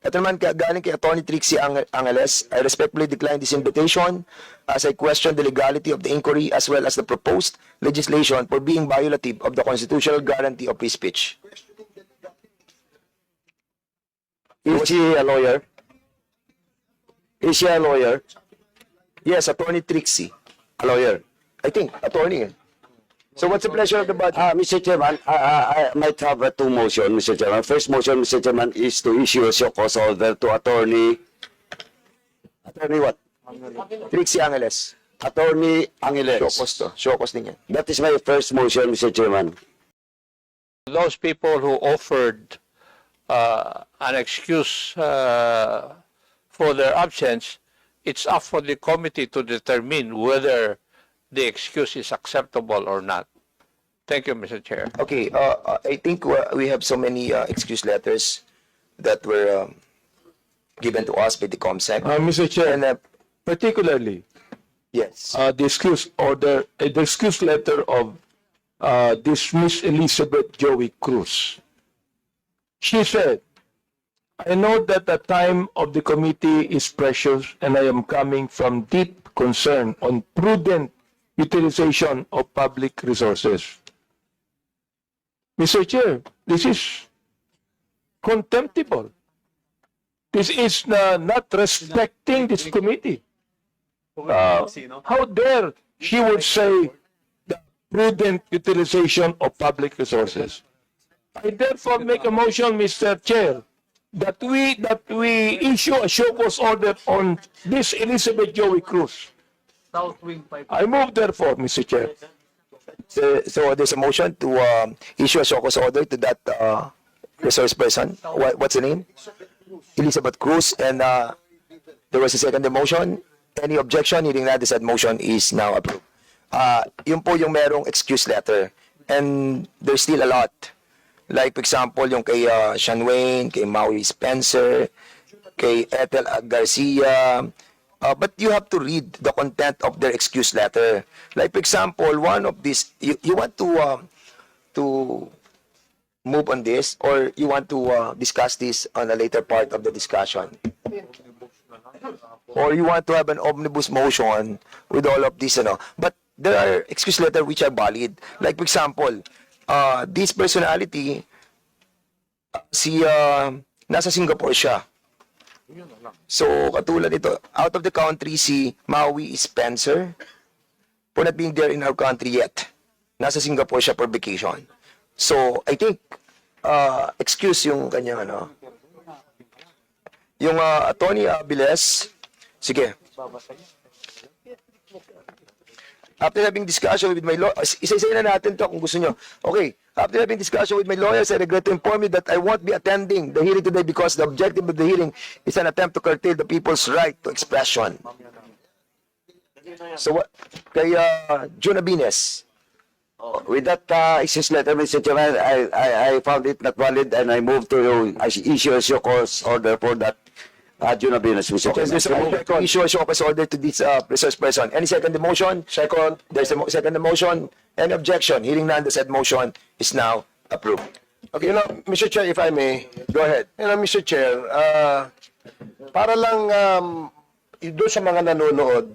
Ito naman galing kay Atty. Trixie Angeles. I respectfully decline this invitation as I question the legality of the inquiry as well as the proposed legislation for being violative of the constitutional guarantee of free speech. Is she a lawyer? Is she a lawyer? Yes, Atty. Trixie. A lawyer. I think, attorney. So what's the pleasure of the body? Mr. Chairman, I might have two motions, Mr. Chairman. First motion, Mr. Chairman, is to issue a show cause order to Attorney what? Trixie Angeles. Attorney Angeles. Shokos din yan. That is my first motion, Mr. Chairman. Those people who offered an excuse for their absence, it's up for the committee to determine whether the excuse is acceptable or not. Thank you, Mr. Chair. Okay, I think we have so many excuse letters that were given to us by the COMSEC. Mr. Chair, And particularly yes, the excuse order, the excuse letter of this Miss Elizabeth Joey Cruz. She said, I know that the time of the committee is precious and I am coming from deep concern on prudent utilization of public resources. Mr. Chair, this is contemptible. This is not respecting this committee. How dare she would say the prudent utilization of public resources? I therefore make a motion, Mr. Chair, that we issue a show cause order on this Elizabeth Joey Cruz. I move therefore, Mr. Chair. so there's a motion to issue a shokos order to that resource person. What's the name? Elizabeth Cruz. And there was a second motion. Any objection? Hearing that, the said motion is now approved. Yun po yung merong excuse letter. And there's still a lot. Like, for example, yung kay Sean Wayne, kay Maui Spencer, kay Ethel Garcia. But you have to read the content of their excuse letter. Like, for example, one of these, you want to move on this, or you want to discuss this on a later part of the discussion? Or you want to have an omnibus motion with all of this, But there are excuse letters which are valid. Like, for example, this personality, nasa Singapore siya. So, katulad ito, out of the country, si Maui Spencer, for not being there in our country yet. Nasa Singapore siya for vacation. So, I think, excuse yung kanyang, yung Attorney Abiles, sige. After having discussion with my lawyer, isa-isa na natin to kung gusto nyo. Okay, after having discussion with my lawyers, I regret to inform you that I won't be attending the hearing today because the objective of the hearing is an attempt to curtail the people's right to expression. So, kay June Abines. With that excuse letter, Mr. Chairman, I found it not valid and I move to issue a show cause order for that June Abinas, Mr. Okay, there's a Chairman. motion to issue a show cause order to this resource person. Any second motion? Second. There's a second motion. Any objection? Hearing none, the said motion is now approved. Okay, Mr. Chair, if I may. Go ahead. Mr. Chair, para lang doon sa mga nanonood,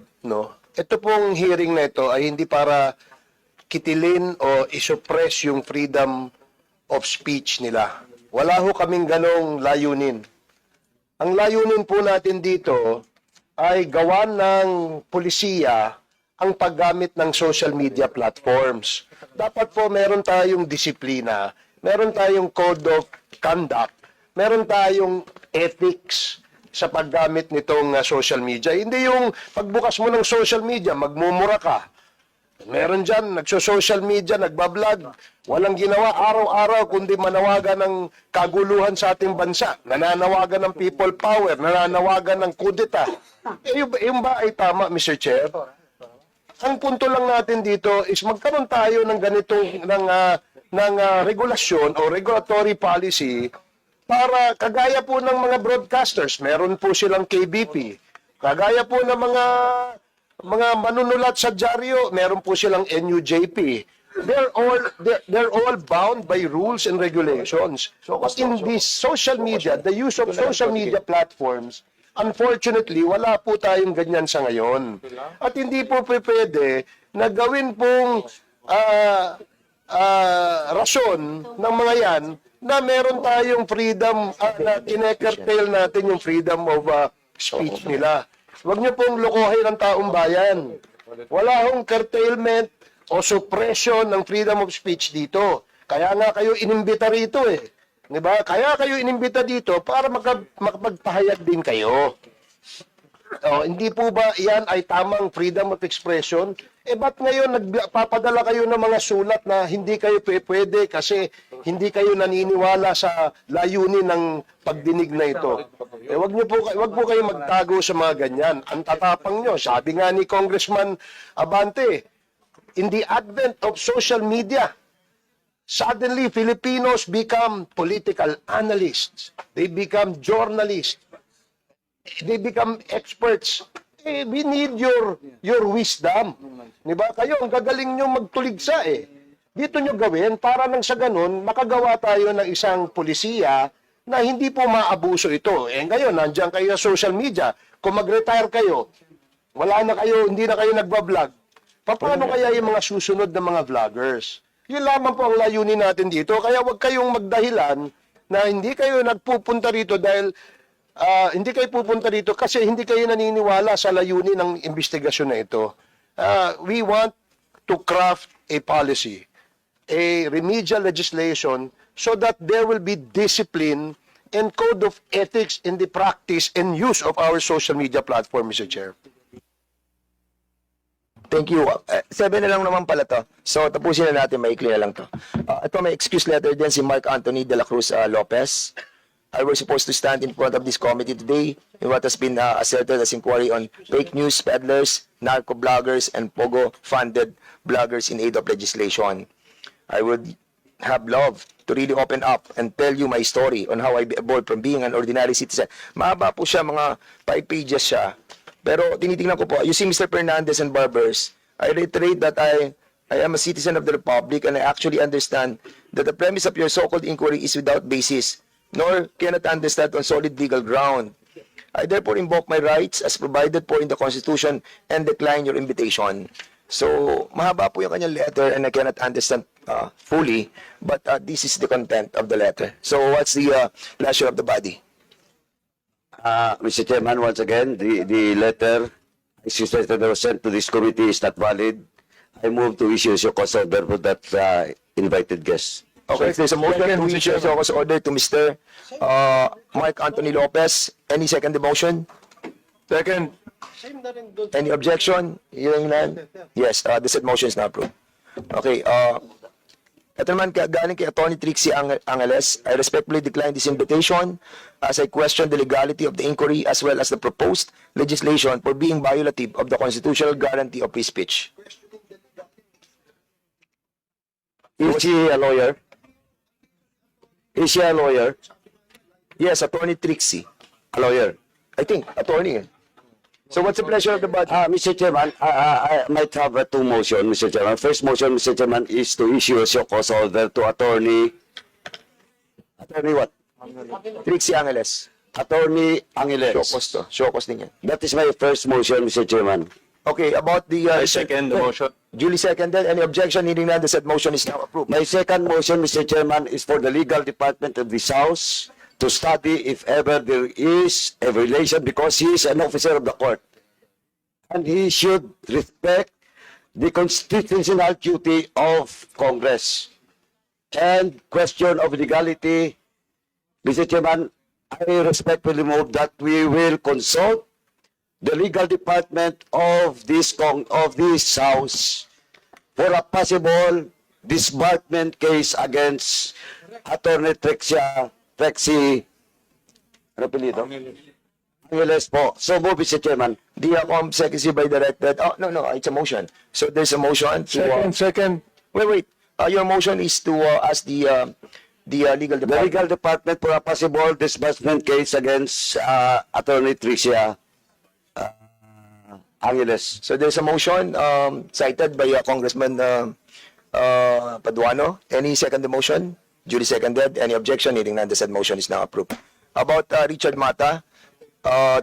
ito pong hearing na ito ay hindi para kitilin o isuppress yung freedom of speech nila. Wala ho kaming ganong layunin. Ang layunin po natin dito ay gawan ng pulisiya ang paggamit ng social media platforms. Dapat po meron tayong disiplina, meron tayong code of conduct, meron tayong ethics sa paggamit nitong social media. Hindi yung pagbukas mo ng social media, magmumura ka. Meron dyan, nagso-social media, nagbablog, walang ginawa araw-araw kundi manawagan ng kaguluhan sa ating bansa, nananawagan ng people power, nananawagan ng kudeta. Yung ba ay tama, Mr. Chair? Ang punto lang natin dito is magkaroon tayo ng ganitong ng regulasyon o regulatory policy para kagaya po ng mga broadcasters, meron po silang KBP, kagaya po ng mga manunulat sa dyaryo, meron po silang NUJP. they're all bound by rules and regulations. But in this social media, the use of social media platforms, unfortunately, wala po tayong ganyan sa ngayon. At hindi po pwede na gawin pong rason ng mga yan na meron tayong freedom, na kinekertail natin yung freedom of speech nila. Huwag niyo pong lokohin ang taong bayan. Wala hong curtailment o suppression ng freedom of speech dito. Kaya nga kayo inimbita rito eh. Diba? Kaya kayo inimbita dito para makapagpahayag din kayo. Hindi po ba yan ay tamang freedom of expression? Ba't ngayon nagpapadala kayo ng mga sulat na hindi kayo pwede kasi hindi kayo naniniwala sa layunin ng pagdinig na ito? Wag po kayo magtago sa mga ganyan. Ang tatapang nyo, sabi nga ni Congressman Abante, in the advent of social media, suddenly Filipinos become political analysts. They become journalists. They become experts. We need your wisdom. Diba? Kayo, ang gagaling nyo magtuligsa eh. Dito nyo gawin para nang sa ganun, makagawa tayo ng isang polisiya na hindi po maabuso ito. Ngayon, nandiyan kayo sa social media. Kung mag-retire kayo, wala na kayo, hindi na kayo nagbablog. Paano kaya yung mga susunod na mga vloggers? Yun lamang po ang layunin natin dito. Kaya huwag kayong magdahilan na hindi kayo nagpupunta rito dahil hindi kayo pupunta dito kasi hindi kayo naniniwala sa layunin ng investigasyon na ito. We want to craft a policy, a remedial legislation so that there will be discipline and code of ethics in the practice and use of our social media platform, Mr. Chair. Thank you. 7 na lang naman pala to. So, tapusin na natin. Maikli na lang to. Ito may excuse letter din si Mark Anthony de la Cruz Lopez. I was supposed to stand in front of this committee today in what has been asserted as inquiry on fake news peddlers, narco-bloggers, and Pogo-funded bloggers in aid of legislation. I would have loved to really open up and tell you my story on how I evolved from being an ordinary citizen. Mahaba po siya, mga 5 pages siya. Pero tinitingnan ko po, you see Mr. Fernandez and Barbers, I reiterate that I am a citizen of the Republic and I actually understand that the premise of your so-called inquiry is without basis, nor cannot understand on solid legal ground. I therefore invoke my rights as provided for in the Constitution and decline your invitation. So, mahaba po yung kanyang letter and I cannot understand fully, but this is the content of the letter. So, what's the pleasure of the body? Mr. Chairman, once again, the letter, excuse letter that was sent to this committee is not valid. I move to issue a cause order for that invited guest. Okay, there's a motion to issue a cause order to Mr. Mark Anthony Lopez. Any second the motion? Second. Any objection? Hearing none? Yes, the said motion is now approved. Okay, ito naman galing kay Attorney Trixie Angeles. I respectfully decline this invitation as I question the legality of the inquiry as well as the proposed legislation for being violative of the constitutional guarantee of free speech. Is she a lawyer? Is she a lawyer? Yes, Attorney Trixie. A lawyer. I think, attorney. So what's the pleasure of the body? Mr. Chairman, I might have two motions, Mr. Chairman. First motion, Mr. Chairman, is to issue a show cause order to attorney what? Trixie Angeles. Attorney Angeles. Shokos din yan. That is my first motion, Mr. Chairman. Okay, about the... Second the motion. Duly seconded. Any objection? Hearing none, the said motion is now approved. My second motion, Mr. Chairman, is for the legal department of this House to study if ever there is a violation because he is an officer of the court. And he should respect the constitutional duty of Congress. And question of legality, Mr. Chairman, I respectfully move that we will consult the legal department of this House for a possible disbarment case against Attorney Trixie, ano pinito? Angeles po. So move, Mr. Chairman. The COMSEC is hereby directed. Oh, no, it's a motion. So there's a motion to... Second. Wait. Your motion is to ask the legal The department. legal department for a possible disbursement case against Attorney Trixie Angeles. So there's a motion cited by Congressman Paduano. Any second the motion? Duly seconded. Any objection? Hearing none, the said motion is now approved. About Richard Mata,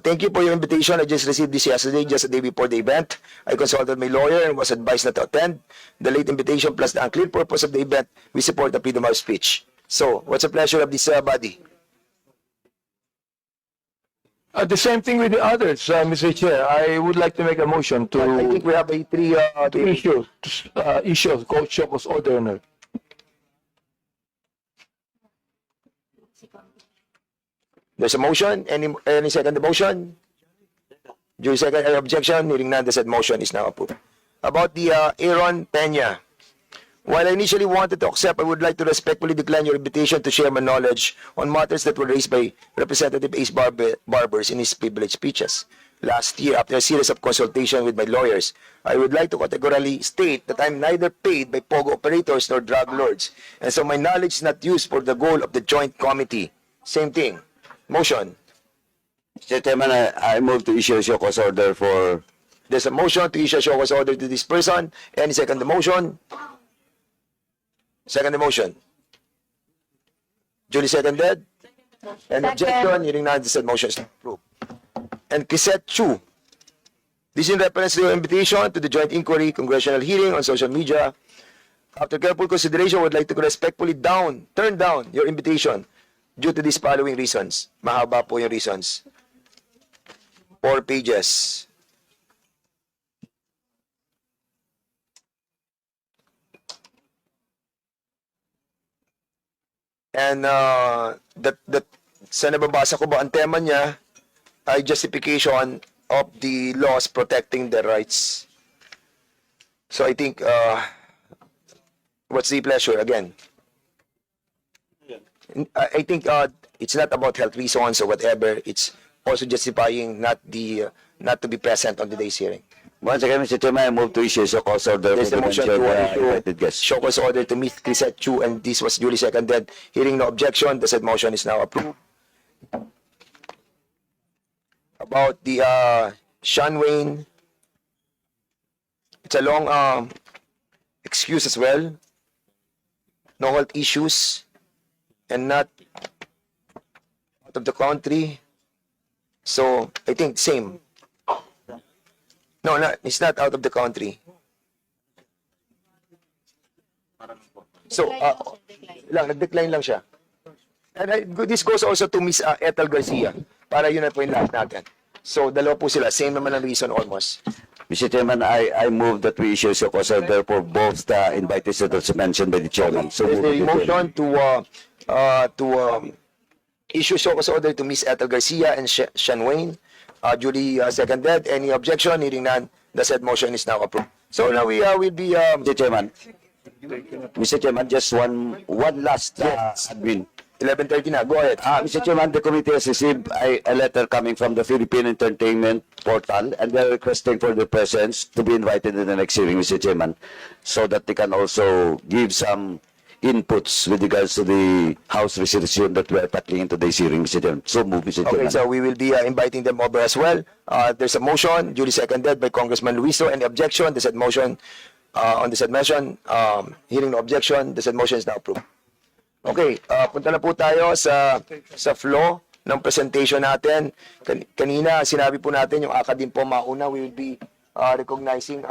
thank you for your invitation. I just received this yesterday, just a day before the event. I consulted my lawyer and was advised not to attend. The late invitation plus the unclear purpose of the event, we support the freedom of speech. So, what's the pleasure of this body? The same thing with the others, Mr. Chair. I would like to make a motion I think to we have a issue Coach Shoko's order. No. There's a motion. Any second the motion? Duly second. Any objection? Hearing none, the said motion is now approved. About the Aaron Peña. While I initially wanted to accept, I would like to respectfully decline your invitation to share my knowledge on matters that were raised by Representative Ace Barbers in his privileged speeches. Last year, after a series of consultation with my lawyers, I would like to categorically state that I'm neither paid by POGO operators nor drug lords, and so my knowledge is not used for the goal of the joint committee. Same thing. Motion. Mr. Chairman, I move to issue a show cause order for... There's a motion to issue a show cause order to this person. Any second the motion? Second the motion. Duly seconded. And objection, hearing none, the said motion is approved. And Kisette Chu. This in reference to your invitation to the joint inquiry congressional hearing on social media. After careful consideration, I would like to respectfully turn down your invitation due to these following reasons. Mahaba po yung reasons. 4 pages. And sa nababasa ko ba, ang tema niya ay justification of the laws protecting the rights. So I think, what's the pleasure again? I think it's not about health reasons or whatever. It's also justifying not to be present on today's hearing. Once again, Mr. Chairman, I move to issue a show cause order There's for a the motion mentioned to invited issue guests. show cause order to Ms. Chrisette Chu, and this was duly seconded. Hearing no objection, the said motion is now approved. About the Sean Wayne, it's a long excuse as well. No health issues and not out of the country. So I think same. No, it's not out of the country. So, nag-decline lang siya. And this goes also to Miss Ethel Garcia, para yun na po yung lahat natin. So, dalawa po sila. Same naman ang reason almost. Mr. Chairman, I move that we issue a show cause order for both the invitees that was mentioned by the chairman. So There's moved, a Mr. Chairman. motion to issue show cause order to Miss Ethel Garcia and Sean Wayne. Duly seconded. Any objection? Hearing none, the said motion is now approved. So now we will be Mr. Chairman, just one last admin. 11:30 na. Go ahead. Mr. Chairman, the committee has received a letter coming from the Philippine Entertainment Portal, and they're requesting for the presence to be invited in the next hearing, Mr. Chairman, so that they can also give some inputs with regards to the House resolution that we're tackling in today's hearing, Mr. Chairman. So move, Mr. Okay, Chairman. so we will be inviting them over as well. There's a motion, duly seconded by Congressman Luiso. Any objection? The said motion, on the said motion, hearing no objection, the said motion is now approved. Okay, punta na po tayo sa flow ng presentation natin. Kanina, sinabi po natin yung academe po mauna. We will be recognizing